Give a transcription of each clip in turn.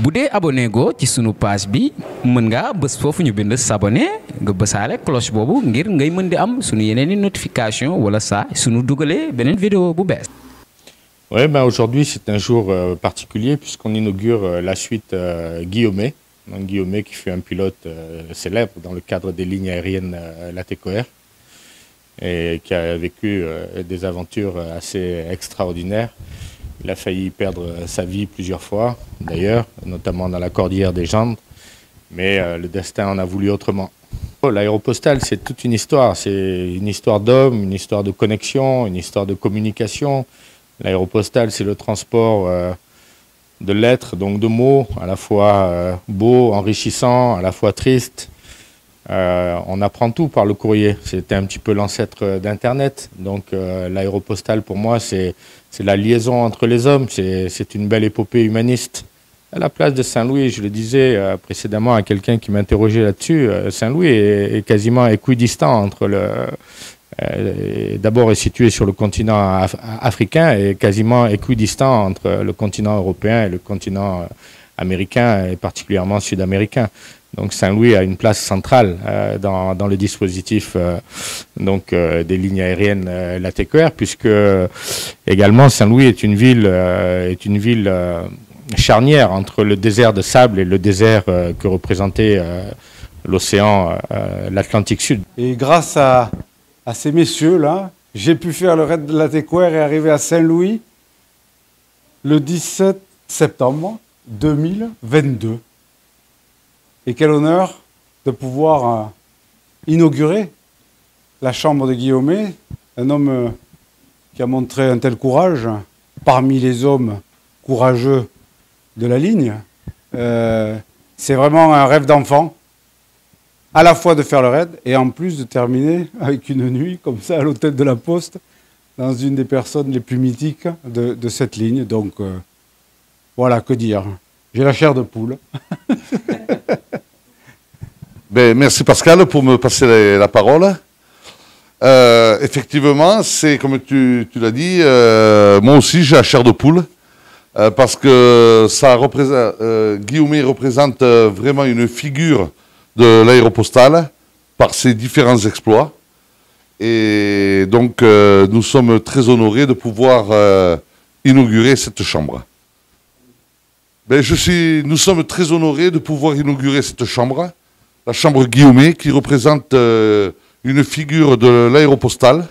bu dee abonné go ci sunu page bi mën nga bës foofu ñu bind s'abonner nga bësaale cloche boobu ngir ngay mën di am sunu yeneeni notification wala saa sunu dugalee beneen vidéo bu bees. Ouais, ben aujourd'hui c'est un jour particulier puisqu'on inaugure la suite Guillaumet. Donc, Guillaumet qui fut un pilote célèbre dans le cadre des lignes aériennes Latécoère et qui a vécu des aventures assez extraordinaires. Il a failli perdre sa vie plusieurs fois d'ailleurs, notamment dans la cordillère des Gendres, mais le destin en a voulu autrement. L'aéropostale, c'est toute une histoire. C'est une histoire d'hommes, une histoire de connexion, une histoire de communication. L'aéropostale, c'est le transport de lettres, donc de mots, à la fois beaux, enrichissants, à la fois tristes. On apprend tout par le courrier. C'était un petit peu l'ancêtre d'Internet. Donc l'aéropostale, pour moi, c'est la liaison entre les hommes. C'est une belle épopée humaniste. À la place de Saint-Louis, je le disais précédemment à quelqu'un qui m'interrogeait là-dessus, Saint-Louis est quasiment équidistant entre le... D'abord est situé sur le continent africain et quasiment équidistant entre le continent européen et le continent américain et particulièrement sud-américain. Donc Saint-Louis a une place centrale dans le dispositif des lignes aériennes Latécoère, puisque également Saint-Louis est une ville charnière entre le désert de sable et le désert que représentait l'océan, l'Atlantique Sud. Et grâce à ces messieurs-là, j'ai pu faire le raid de Latécoère et arriver à Saint-Louis le 17 septembre 2022. Et quel honneur de pouvoir inaugurer la chambre de Guillaumet, un homme qui a montré un tel courage parmi les hommes courageux de la ligne. C'est vraiment un rêve d'enfant, à la fois de faire le raid et en plus de terminer avec une nuit comme ça à l'hôtel de la Poste, dans une des personnes les plus mythiques de cette ligne. Donc voilà, que dire. J'ai la chair de poule. Ben, merci Pascal pour me passer la parole. Effectivement, c'est comme tu l'as dit, moi aussi j'ai la chair de poule. Parce que Guillaumet représente vraiment une figure de l'aéropostale par ses différents exploits. Et donc, nous sommes très honorés de pouvoir inaugurer cette chambre. Ben, nous sommes très honorés de pouvoir inaugurer cette chambre, la chambre Guillaumet, qui représente une figure de l'aéropostale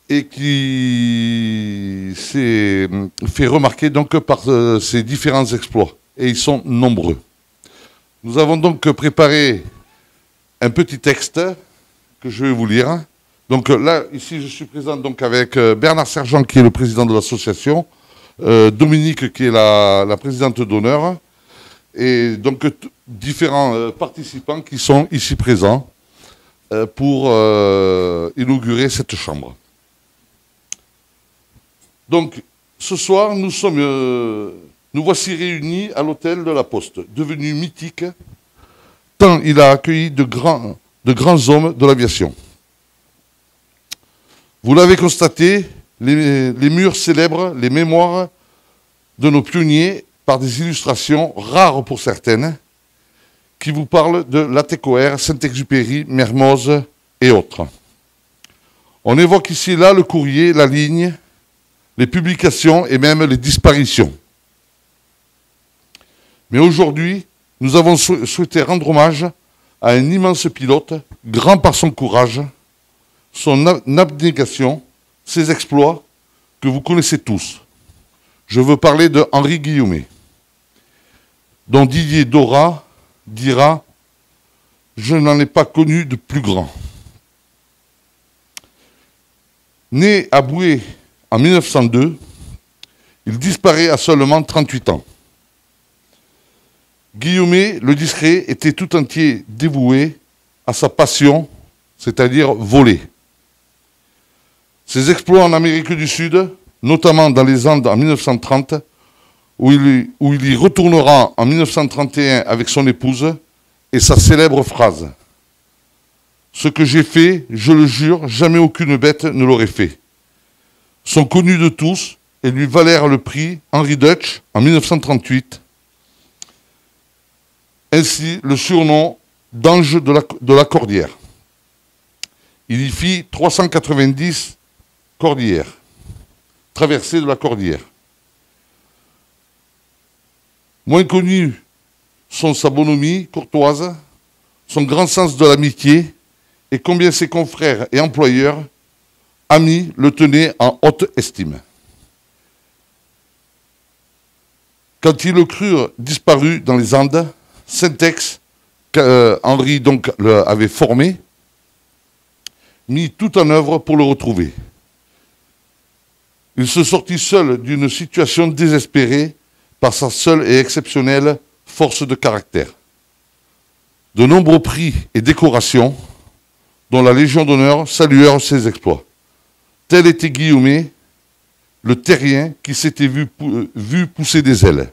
et qui s'est fait remarquer donc par ses différents exploits. Et ils sont nombreux. Nous avons donc préparé un petit texte que je vais vous lire. Donc là, ici, je suis présent donc avec Bernard Sergent, qui est le président de l'association, Dominique, qui est la présidente d'honneur, et donc différents participants qui sont ici présents pour inaugurer cette chambre. Donc, ce soir, nous voici réunis à l'hôtel de la Poste, devenu mythique, tant il a accueilli de grands hommes de l'aviation. Vous l'avez constaté, les murs célèbrent les mémoires de nos pionniers par des illustrations rares pour certaines, qui vous parlent de Latécoère, Saint-Exupéry, Mermoz et autres. On évoque ici et là le courrier, la ligne, les publications et même les disparitions. Mais aujourd'hui, nous avons souhaité rendre hommage à un immense pilote, grand par son courage, son abnégation, ses exploits, que vous connaissez tous. Je veux parler de Henri Guillaumet, dont Didier Dora dira « Je n'en ai pas connu de plus grand ». Né à Boué en 1902, il disparaît à seulement 38 ans. Guillaumet, le discret, était tout entier dévoué à sa passion, c'est-à-dire voler. Ses exploits en Amérique du Sud, notamment dans les Andes en 1930, où il y retournera en 1931 avec son épouse, et sa célèbre phrase « Ce que j'ai fait, je le jure, jamais aucune bête ne l'aurait fait », sont connus de tous et lui valèrent le prix Henri Dutch en 1938 Ainsi le surnom d'ange de la cordillère. Il y fit 390 cordillères, traversées de la cordillère. Moins connues sont sa bonhomie courtoise, son grand sens de l'amitié et combien ses confrères et employeurs, amis, le tenaient en haute estime. Quand ils le crurent disparu dans les Andes, Saint-Ex, qu'Henri donc avait formé, mit tout en œuvre pour le retrouver. Il se sortit seul d'une situation désespérée par sa seule et exceptionnelle force de caractère. De nombreux prix et décorations, dont la Légion d'honneur, saluèrent ses exploits. Tel était Guillaumet, le terrien qui s'était vu pousser des ailes.